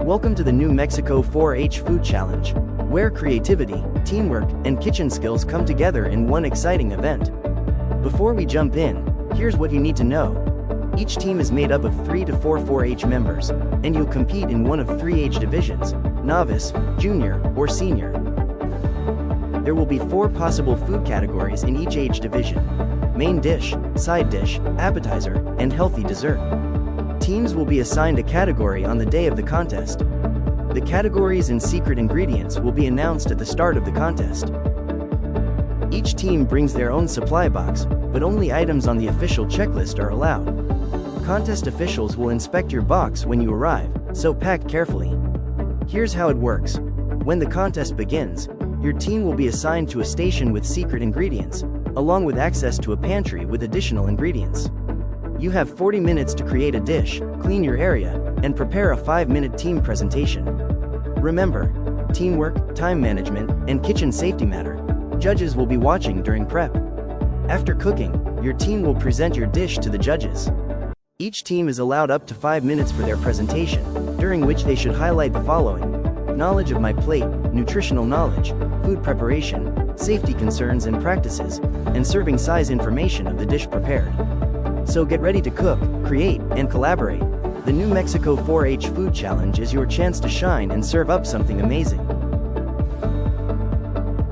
Welcome to the New Mexico 4-H Food Challenge, where creativity, teamwork, and kitchen skills come together in one exciting event. Before we jump in, here's what you need to know. Each team is made up of 3 to 4 4-H members, and you'll compete in one of 3 age divisions: novice, junior, or senior. There will be 4 possible food categories in each age division: main dish, side dish, appetizer, and healthy dessert. Teams will be assigned a category on the day of the contest. The categories and secret ingredients will be announced at the start of the contest. Each team brings their own supply box, but only items on the official checklist are allowed. Contest officials will inspect your box when you arrive, so pack carefully. Here's how it works. When the contest begins, your team will be assigned to a station with secret ingredients, along with access to a pantry with additional ingredients. You have 40 minutes to create a dish, clean your area, and prepare a 5-minute team presentation. Remember, teamwork, time management, and kitchen safety matter. Judges will be watching during prep. After cooking, your team will present your dish to the judges. Each team is allowed up to 5 minutes for their presentation, during which they should highlight the following: knowledge of my plate, nutritional knowledge, food preparation, safety concerns and practices, and serving size information of the dish prepared. So get ready to cook, create, and collaborate. The New Mexico 4-H Food Challenge is your chance to shine and serve up something amazing.